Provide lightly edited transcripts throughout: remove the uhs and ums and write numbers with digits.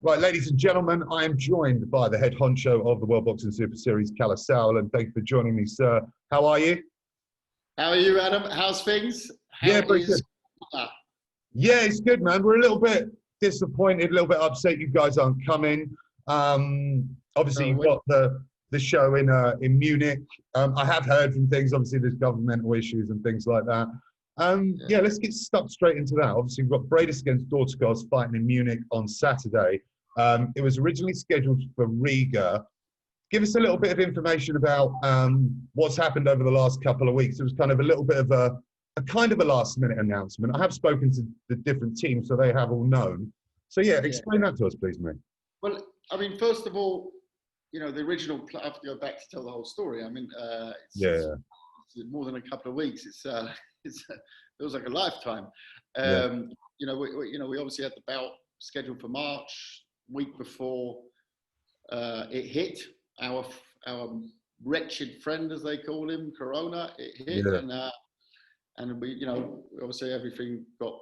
Right, ladies and gentlemen, I am joined by the head honcho of the World Boxing Super Series, Kalle Sauerland. Thank you for joining me, sir. How are you? How are you, Adam? How's things? Yeah, very good. Yeah, it's good, man. We're a little bit disappointed, a little bit upset you guys aren't coming. Obviously, you've got the show in Munich. I have heard from things. Obviously, there's governmental issues and things like that. Yeah, let's get stuck straight into that. Obviously, we've got Boris against Dortmund fighting in Munich on Saturday. It was originally scheduled for Riga. Give us a little bit of information about what's happened over the last couple of weeks. It was kind of a little bit of a kind of a last-minute announcement. I have spoken to the different teams, so they have all known. So yeah, explain that to us, please, mate. Well, I mean, first of all, you know, the original. I have to go back to tell the whole story. I mean, it's more than a couple of weeks. It feels like a lifetime. You know, we obviously had the bout scheduled for March. Week before it hit, our wretched friend, as they call him, Corona, it hit, and we, you know, obviously everything got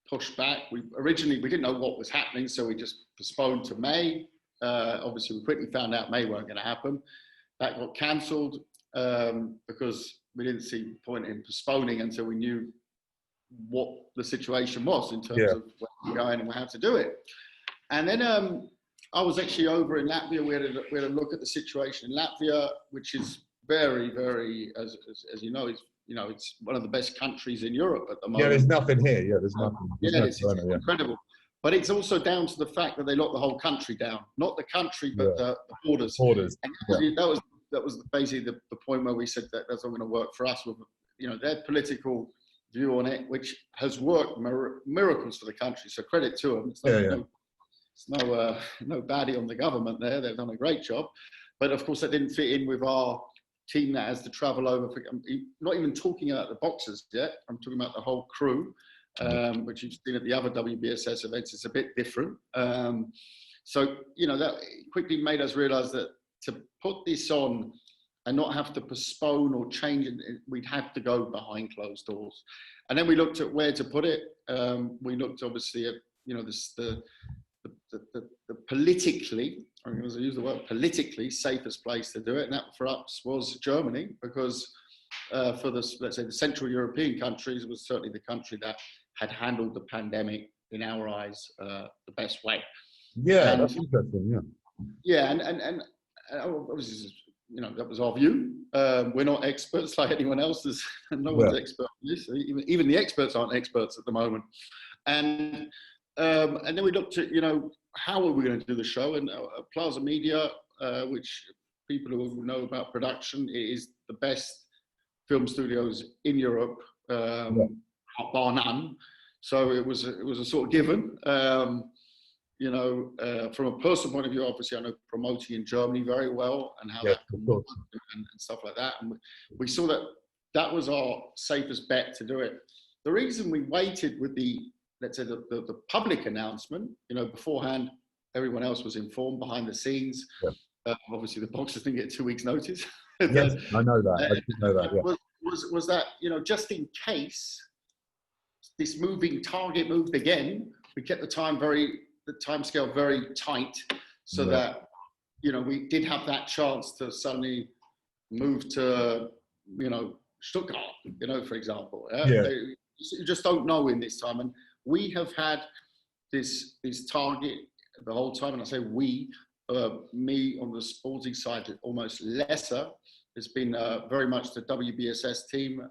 pushed back. We didn't know what was happening, so we just postponed to May. Obviously, we quickly found out May weren't going to happen. That got cancelled because we didn't see the point in postponing until we knew what the situation was in terms of where we're going and how to do it. And then I was actually over in Latvia. We had a look at the situation in Latvia, which is very, very, as you know, it's one of the best countries in Europe at the moment. Yeah, there's nothing here. Yeah, there's nothing. It's incredible. But it's also down to the fact that they locked the whole country down. Not the country, but the borders. And that was basically the point where we said that that's not going to work for us with, you know, their political view on it, which has worked miracles for the country. So credit to them. It's no baddie on the government there. They've done a great job. But of course, that didn't fit in with our team that has to travel over. I'm not even talking about the boxers yet. I'm talking about the whole crew, which you've seen at the other WBSS events. It's a bit different. So, you know, that quickly made us realize that to put this on and not have to postpone or change it, we'd have to go behind closed doors. And then we looked at where to put it. We looked obviously at, you know, the politically, I'm going to use the word politically, safest place to do it. And that for us was Germany, because for the, let's say, the Central European countries was certainly the country that had handled the pandemic, in our eyes, the best way. Yeah, that's interesting, and obviously, you know, that was our view. We're not experts like anyone else. There's no one's expert in this. Even the experts aren't experts at the moment. And then we looked at, you know, how are we going to do the show? And Plaza Media, which people who know about production, is the best film studios in Europe, bar none. So it was a sort of given. You know, from a personal point of view, obviously I know promoting in Germany very well and how that can work and stuff like that. And we saw that was our safest bet to do it. The reason we waited with the, let's say, the public announcement, you know, beforehand, everyone else was informed behind the scenes. Obviously, the boxers didn't get 2 weeks' notice. Yes, I know that. I did know that. Yeah. Was that, you know, just in case this moving target moved again, we kept the time scale very tight, so that, you know, we did have that chance to suddenly move to, you know, Stuttgart, you know, for example. You just don't know in this time. And we have had this target the whole time, and I say we, me on the sporting side, almost lesser. It's been very much the WBSS team.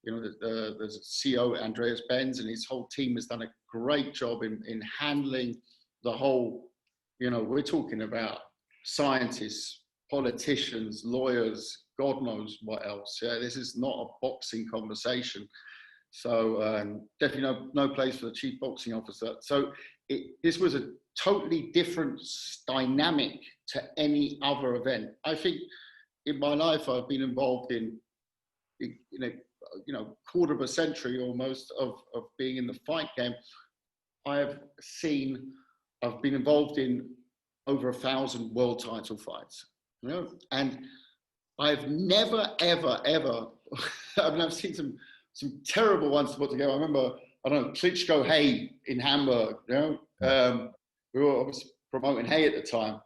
You know, the CEO, Andreas Benz, and his whole team has done a great job in handling the whole, you know, we're talking about scientists, politicians, lawyers, God knows what else. Yeah, this is not a boxing conversation. So definitely no place for the chief boxing officer. So this was a totally different dynamic to any other event. I think in my life, I've been involved in quarter of a century almost of being in the fight game. I've been involved in over 1,000 world title fights, you know, and I've never, ever, I mean, I've seen some terrible ones to put together. I remember, I don't know, Klitschko Hay in Hamburg, you know, we were obviously promoting Hay at the time.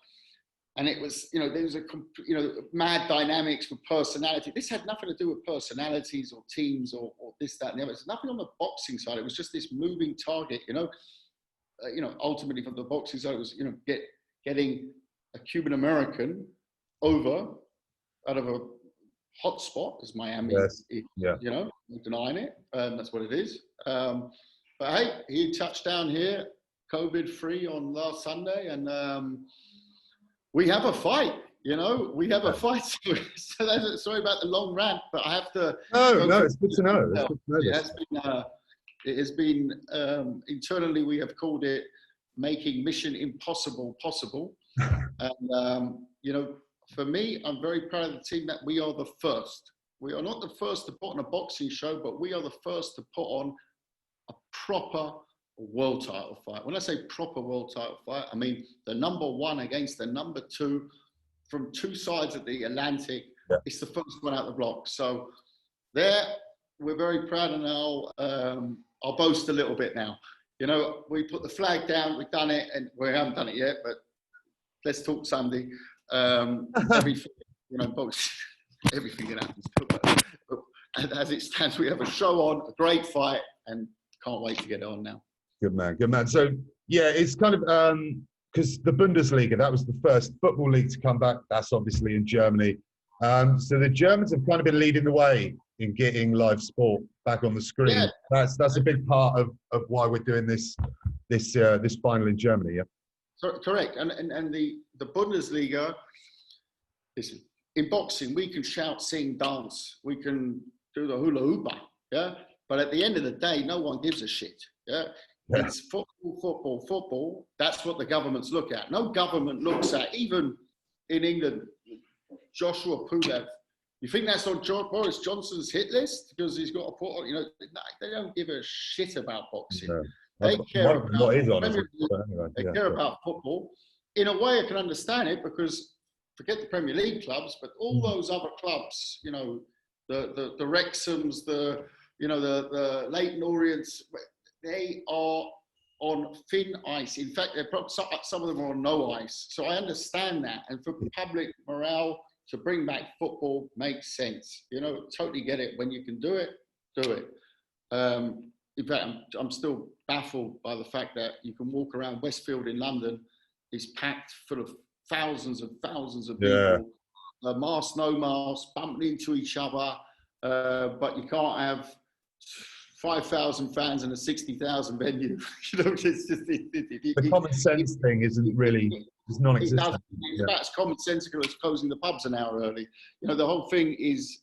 And it was, you know, there was a, you know, mad dynamics with personality. This had nothing to do with personalities or teams or this, that, and the other. It's nothing on the boxing side. It was just this moving target, you know. Ultimately from the boxing side, it was, you know, getting a Cuban American over out of a hot spot as Miami. Yes. You know, not denying it. That's what it is. But hey, he touched down here, COVID-free on last Sunday, and we have a fight. You know, we have a fight. So that's, sorry about the long rant, but I have to. No, it's good to know. It's good to know this. It has been internally, we have called it making Mission Impossible possible. And, you know, for me, I'm very proud of the team that we are the first. We are not the first to put on a boxing show, but we are the first to put on a proper world title fight. When I say proper world title fight, I mean the number one against the number two from two sides of the Atlantic. Yeah. It's the first one out the block. So there, we're very proud, and I'll boast a little bit now. You know, we put the flag down, we've done it, and we haven't done it yet, but let's talk Sunday. Everything, you know, box, everything that happens. But as it stands, we have a show on, a great fight, and can't wait to get it on now. Good man, good man. So yeah, it's kind of because the Bundesliga, that was the first football league to come back. That's obviously in Germany. So the Germans have kind of been leading the way in getting live sport back on the screen. Yeah. That's a big part of why we're doing this final in Germany. Yeah. So, correct. And the Bundesliga, listen, in boxing we can shout, sing, dance, we can do the hula hoopa, yeah. But at the end of the day, no one gives a shit. Yeah. Yeah. It's football. That's what the governments look at. No government looks at, even in England, Joshua Pulev. You think that's on Boris Johnson's hit list because he's got a put on? You know, they don't give a shit about boxing. No. They care about what is on it. They care about football. In a way, I can understand it because forget the Premier League clubs, but all those other clubs, you know, the Wrexhams, the Leyton Orients, they are on thin ice. In fact, some of them are on no ice. So I understand that. And for public morale to bring back football makes sense. You know, totally get it. When you can do it, do it. In fact, I'm still baffled by the fact that you can walk around Westfield in London. It's packed full of thousands and thousands of people. Yeah. Mask, no mask, bumping into each other. But you can't have 5,000 fans in a 60,000 venue. You know, it's just the common sense thing isn't really, it's non-existent. It's about as common sensical as closing the pubs an hour early. You know, the whole thing is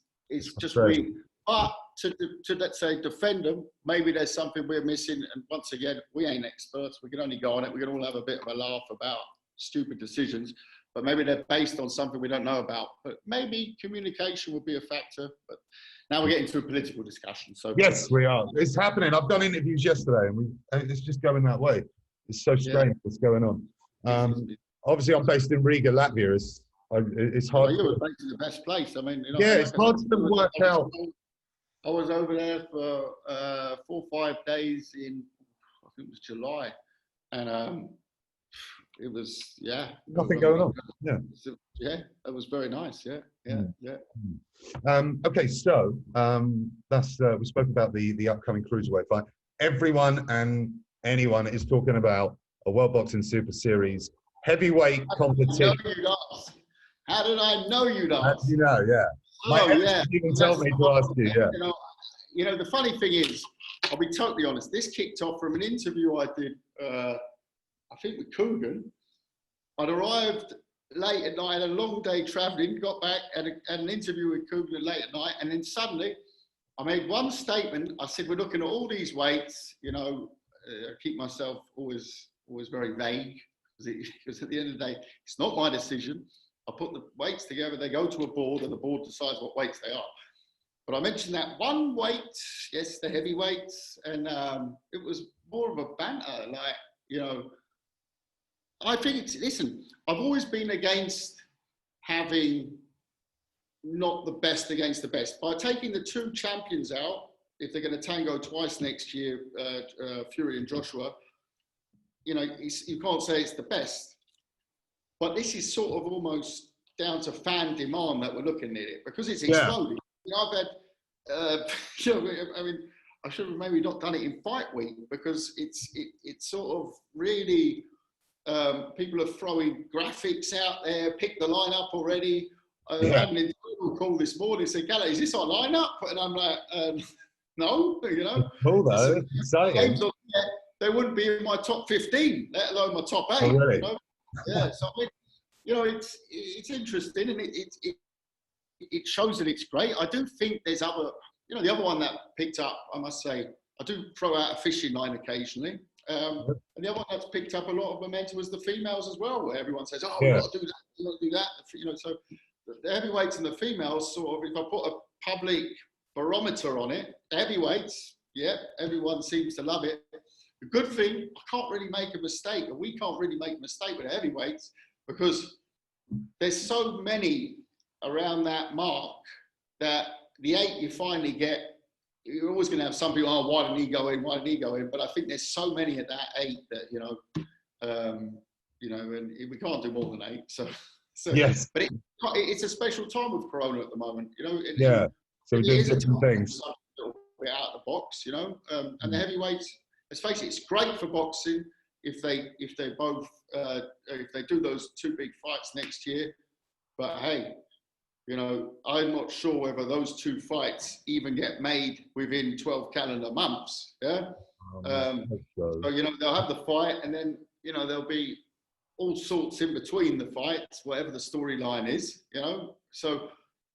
just weird. But to let's say defend them, maybe there's something we're missing. And once again, we ain't experts. We can only go on it. We can all have a bit of a laugh about stupid decisions, but maybe they're based on something we don't know about. But maybe communication would be a factor. But now we're getting to a political discussion. So yes, we are. It's happening. I've done interviews yesterday, and it's just going that way. It's so strange what's going on. Obviously, I'm based in Riga, Latvia. It's hard. You were based in the best place. I mean, you know, yeah, it's hard to work out. I was over there for 4 or 5 days in, I think it was July, and it was nothing going on. Yeah, it was very nice. Yeah. Okay, so that's we spoke about the upcoming cruiserweight fight. Everyone and anyone is talking about a World Boxing Super Series heavyweight competition. How did I know you'd ask? How did you know? Yeah. You can tell me to ask you. Yeah. You know, the funny thing is, I'll be totally honest. This kicked off from an interview I did, I think with Coogan. I'd arrived late at night, had a long day traveling, got back, had an interview with Coogan late at night, and then suddenly I made one statement. I said, we're looking at all these weights. You know, I keep myself always very vague because at the end of the day, it's not my decision. I put the weights together, they go to a board, and the board decides what weights they are. But I mentioned that one weight, yes, the heavyweights, and it was more of a banter, like, you know, I think listen, I've always been against having not the best against the best. By taking the two champions out, if they're going to tango twice next year, Fury and Joshua, you know, you can't say it's the best, but this is sort of almost down to fan demand that we're looking at it, because it's exploding. You know, I've had, you know, I mean, I should have maybe not done it in fight week, because it's sort of really, people are throwing graphics out there, pick the lineup already. I had an internal call this morning, said, Kalle, is this our lineup? And I'm like, no, you know. Cool though, exciting. They wouldn't be in my top 15, let alone my top 8. Oh, really? You know? Yeah, so I mean, you know, it's interesting, and it shows that it's great. I do think there's other, you know, the other one that picked up, I must say, I do throw out a fishing line occasionally. And the other one that's picked up a lot of momentum was the females as well, where everyone says, oh, we've got to do that, we've got to do that. You know, so the heavyweights and the females, sort of, if I put a public barometer on it, the heavyweights, yeah, everyone seems to love it. The good thing, I can't really make a mistake, and we can't really make a mistake with the heavyweights, because there's so many around that mark that the 8 you finally get, you're always going to have some people, oh, why didn't he go in? Why didn't he go in? But I think there's so many at that 8 that, you know, and we can't do more than 8. So yes. But it's a special time with Corona at the moment, you know. So we're doing different things. A little bit out of the box, you know. And the heavyweights, let's face it, it's great for boxing if they both if they do those 2 big fights next year. But hey, you know, I'm not sure whether those 2 fights even get made within 12 calendar months. Yeah. So, you know, they'll have the fight, and then, you know, there'll be all sorts in between the fights, whatever the storyline is, you know. So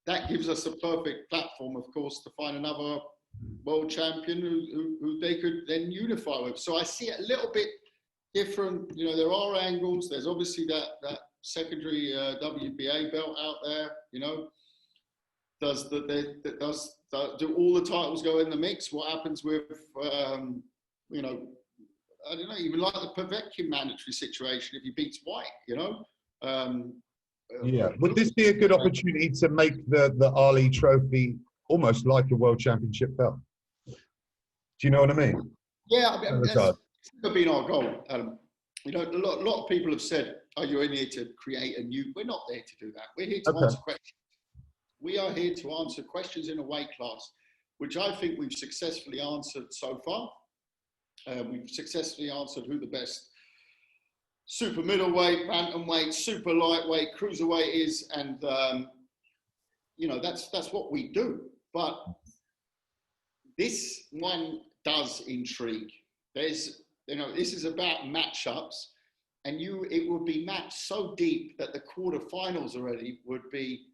that gives us a perfect platform, of course, to find another world champion who they could then unify with. So I see it a little bit different. You know, there are angles. There's obviously that secondary WBA belt out there. You know, do all the titles go in the mix? What happens with you know, I don't know, even like the Povetkin mandatory situation if he beats White, you know? Would this be a good opportunity to make the Ali Trophy almost like a world championship belt? Do you know what I mean? Yeah, I mean, that's been our goal. You know, a lot of people have said, oh, you're in here to create a new... We're not there to do that. We're here to answer questions. We are here to answer questions in a weight class, which I think we've successfully answered so far. We've successfully answered who the best super middleweight, bantamweight, super lightweight, cruiserweight is, and you know, that's what we do. But this one does intrigue. There's, you know, this is about matchups, and it would be matched so deep that the quarterfinals already would be.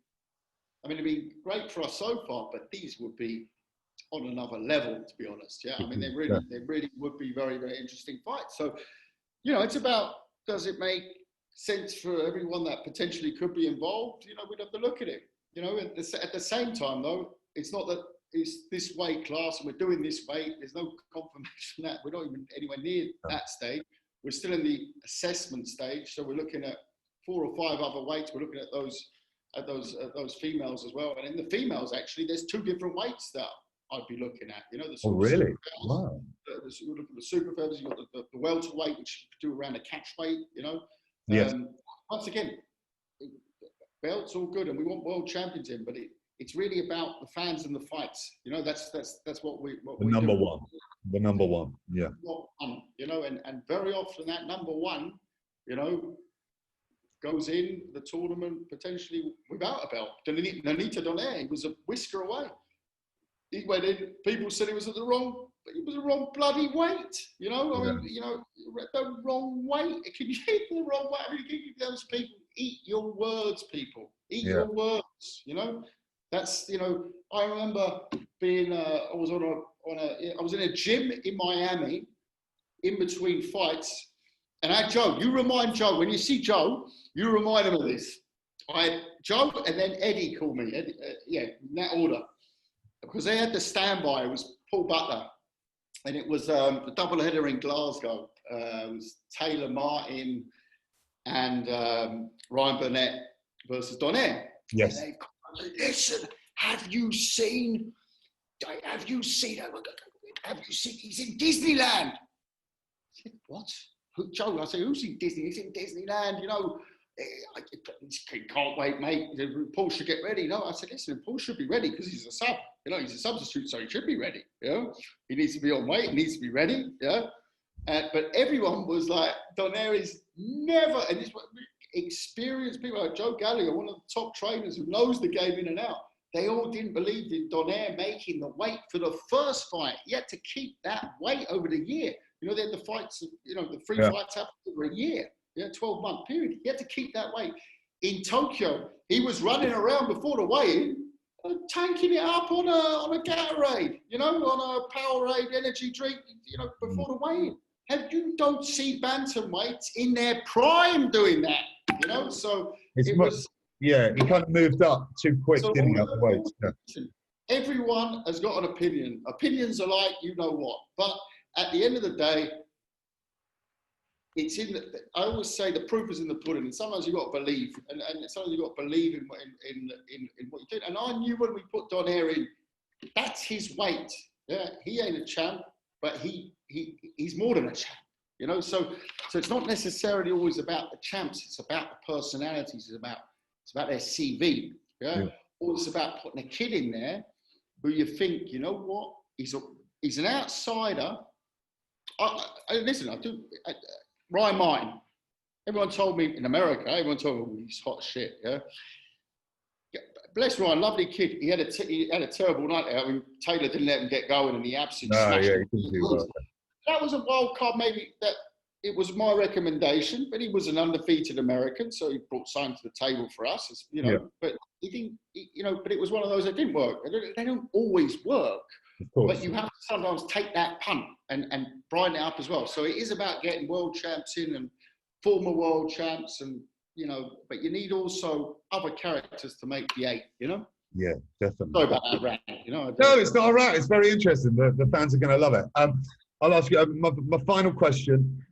I mean, it'd be great for us so far, but these would be on another level, to be honest. Yeah, I mean, they really would be very, very interesting fights. So, you know, it's about, does it make sense for everyone that potentially could be involved? You know, we'd have to look at it. You know, at the same time, though, it's not that it's this weight class and we're doing this weight. There's no confirmation that we're not even anywhere near that stage. We're still in the assessment stage, so we're looking at 4 or 5 other weights. We're looking at those females as well. And in the females, actually, there's 2 different weights that I'd be looking at, you know. Really? Wow. You look at the super feathers, you've got the welterweight, which you do around a catch weight, you know. Yes. Once again, belts all good, and we want world champions in, but it's really about the fans and the fights. You know, that's what we number do. one. The number one, yeah. You know, and very often that number one, you know, goes in the tournament potentially without a belt. Nonito Donaire, he was a whisker away. He went in, people said he was at the wrong bloody weight, you know. I mean, you know, the wrong weight. Can you hit the wrong weight? I mean, those people, eat your words, people. Eat your words, you know. That's, you know, I remember being, I was in a gym in Miami in between fights, and I had Joe. You remind Joe, when you see Joe, you remind him of this. I had Joe, and then Eddie called me. Eddie, in that order. Because they had the standby, it was Paul Butler, and it was the double header in Glasgow. It was Taylor Martin and Ryan Burnett versus Donaire. Yes. And listen, have you seen, he's in Disneyland? I said, what? Joe, I said, who's in Disney? He's in Disneyland, you know. I can't wait, mate. Paul should get ready. No, I said, listen, Paul should be ready because he's a sub. You know, he's a substitute, so he should be ready. You know, he needs to be on weight. He needs to be ready. Yeah. But everyone was like, Donaire is never, and this experienced people like Joe Gallagher, one of the top trainers who knows the game in and out. They all didn't believe in Donaire making the weight for the first fight. He had to keep that weight over the year. You know, they had the fights, you know, the three fights happened over a year. 12-month period. He had to keep that weight. In Tokyo, he was running around before the weigh-in, tanking it up on a Gatorade, you know, on a Powerade energy drink, you know, before the weigh-in. You don't see bantamweights in their prime doing that, you know. So he kind of moved up too quick, didn't he? Up the weights. Yeah. Everyone has got an opinion. Opinions are like you know what, but at the end of the day, it's in. I always say the proof is in the pudding, and sometimes you've got to believe, and sometimes you've got to believe in what you're doing. And I knew when we put Donaire in, that's his weight. Yeah, he ain't a champ, but he's more than a champ. You know, so it's not necessarily always about the champs. It's about the personalities. It's about their CV. Yeah, or it's about putting a kid in there who you think, you know what, he's an outsider. Ryan Martin. Everyone told me in America, he's hot shit, yeah? Bless Ryan, lovely kid. He had a terrible night out. I mean, Taylor didn't let him get going and he absolutely smashed him. He didn't do well. That was a wild card, maybe that it was my recommendation, but he was an undefeated American, so he brought something to the table for us, you know, but he didn't, you know, but it was one of those that didn't work. They don't always work. But you have to sometimes take that punt and brighten it up as well. So it is about getting world champs in and former world champs, and you know. But you need also other characters to make the 8. You know. Yeah, definitely. Sorry about that rant. You know. No, it's not a rant. It's very interesting. The fans are going to love it. I'll ask you my final question,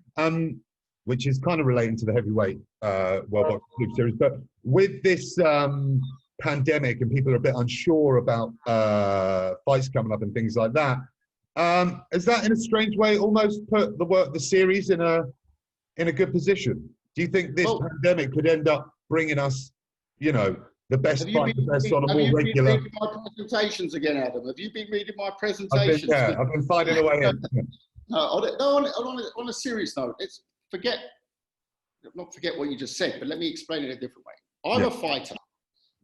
which is kind of relating to the heavyweight World Boxing Series, but with this. Pandemic and people are a bit unsure about fights coming up and things like that. Has that, in a strange way, almost put the series in a good position? Do you think this pandemic could end up bringing us, you know, the best fight, the best on a more regular? Have you been reading my presentations again, Adam? Have you been reading my presentations? I've been finding a way in. On a serious note, not forget what you just said, but let me explain it a different way. I'm a fighter.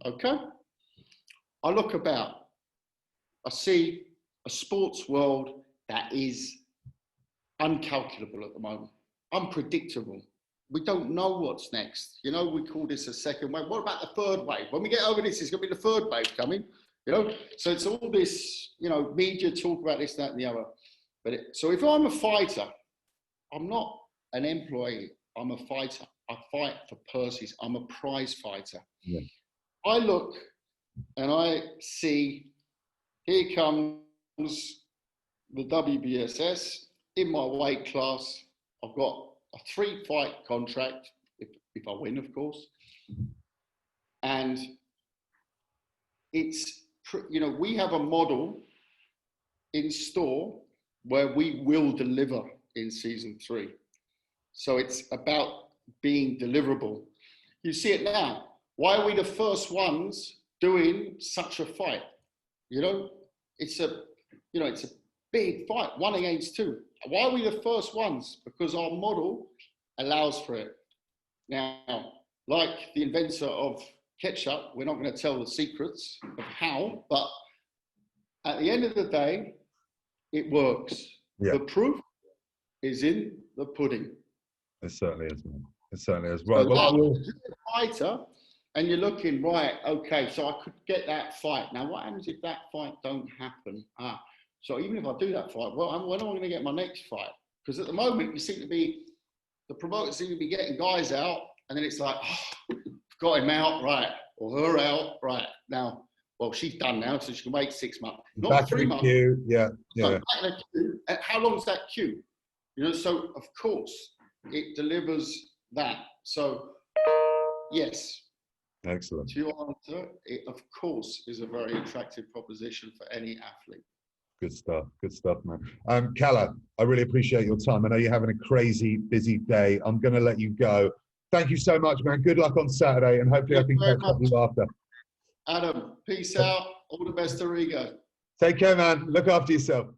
Okay, I look about, I see a sports world that is uncalculable at the moment, unpredictable. We don't know what's next. You know, we call this a second wave. What about the third wave? When we get over this, it's going to be the third wave coming. You know, so it's all this, you know, media talk about this, that, and the other. So if I'm a fighter, I'm not an employee. I'm a fighter. I fight for purses. I'm a prize fighter. Yeah. I look and I see, here comes the WBSS in my weight class. I've got a 3-fight contract, if I win, of course. And it's, you know, we have a model in store where we will deliver in season 3. So it's about being deliverable. You see it now. Why are we the first ones doing such a fight? You know, it's a big fight, 1 against 2. Why are we the first ones? Because our model allows for it. Now, like the inventor of ketchup, we're not going to tell the secrets of how, but at the end of the day, it works. Yeah. The proof is in the pudding. It certainly is, man. It certainly is. Right. So well, fighter. And you're looking, right, okay, so I could get that fight. Now, what happens if that fight don't happen? So even if I do that fight, well, when am I going to get my next fight? Because at the moment, the promoters seem to be getting guys out, and then it's like, got him out, right, or her out, right. Now, well, she's done now, so she can wait 6 months. Not back 3 months. Queue. Yeah. So back in the queue. How long is that queue? You know, so of course, it delivers that. So, yes. Excellent. To answer, it of course is a very attractive proposition for any athlete. Good stuff, man. Kalle, I really appreciate your time. I know you're having a crazy busy day. I'm going to let you go. Thank you so much, man. Good luck on Saturday, and hopefully I can catch up with you after. Adam, peace out. All the best to Rigo. Take care, man. Look after yourself.